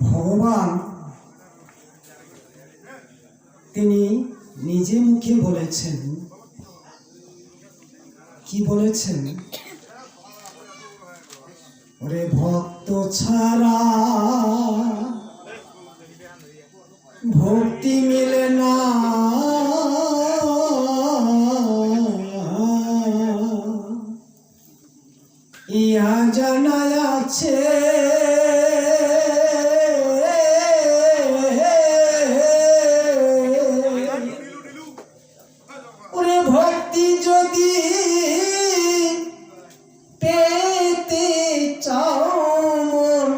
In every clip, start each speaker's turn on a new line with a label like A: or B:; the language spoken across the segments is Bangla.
A: ভগবান তিনি নিজে মুখে বলেছেন, কি বলেছেন? ওরে ভক্ত ছাড়া ভক্তি মিলে না, ইহা জানা আছে। ওরে ভক্তি যদি পেতে চাও মন,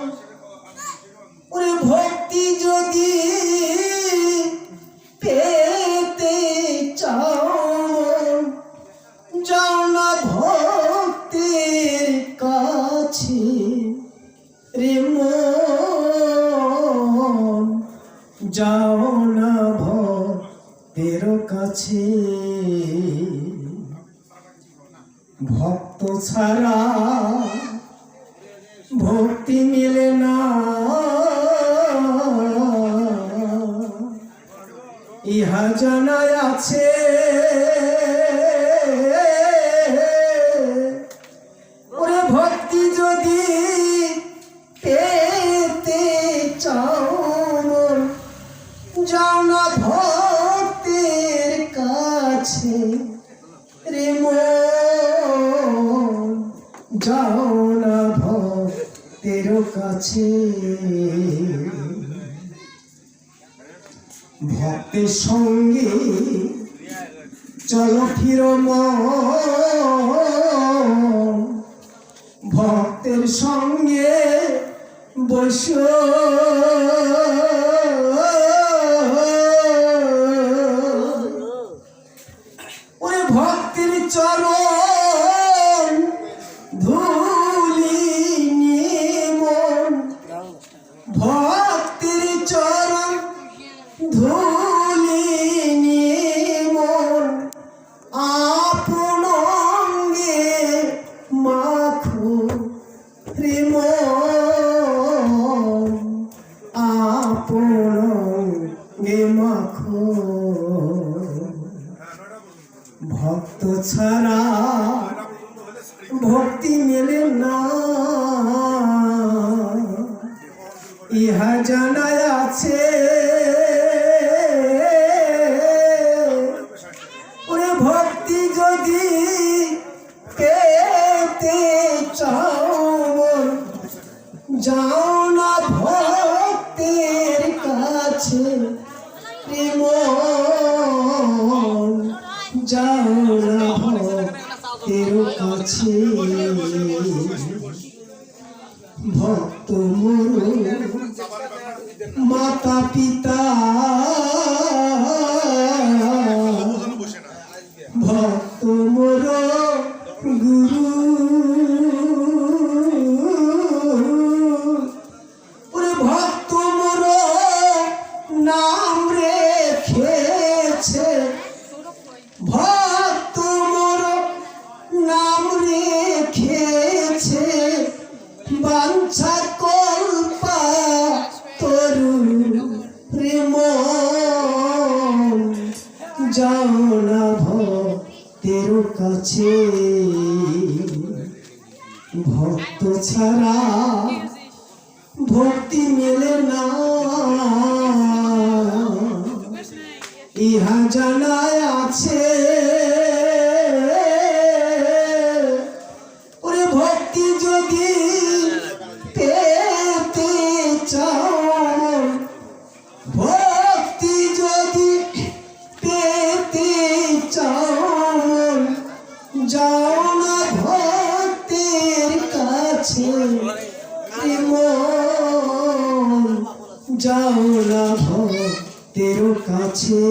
A: ওরে ভক্তি যদি পেতে চাও মন, যাও না ভক্তির কাছে রে মন, যাও না ভক্তের কাছে। ভক্ত ছাড়া ভক্তি মিলে না, ইহা জানা আছে। ওরে ভক্তি যদি পেতে চাও মন, যাও না ভক্তের কাছে রে মন, যাও না ভক্তের কাছে। ভক্তের সঙ্গে চলো ফিরো মন, ভক্তের সঙ্গে বসো, ওরে ভক্তের চরণ ধুলি নিয়ে মন, ভক্তের চরণ ধুলি নিয়ে মন, আপন অঙ্গে মাখো রে মন, আপন অঙ্গে মাখো। ভক্ত ছাড়া ভক্তি মেলে না, ইহা জানা আছে। ওরে ভক্তি যদি পেতে চাও মন, যাও না ভক্তের কাছে রে মন, যাও না ভক্তের কাছে। ভক্ত মোর মাতা পিতা, ভক্ত মোর গুরু, ওরে ভক্ত মোর নাম রেখেছে, ভক্ত মোর নাম রেখেছে, বাঞ্ছা কল্পা তরু রে মন, যাও না ভক্তের কাছে। ভক্ত ছাড়া ভক্তি মেলে না, ইহা জানা আছে। ওরে ভক্তি যদি পেতে চাও, ভক্তি যদি পেতে চাও, যাও না ভক্তের কাছে রে মন, যাও না ভক্তের কাছে।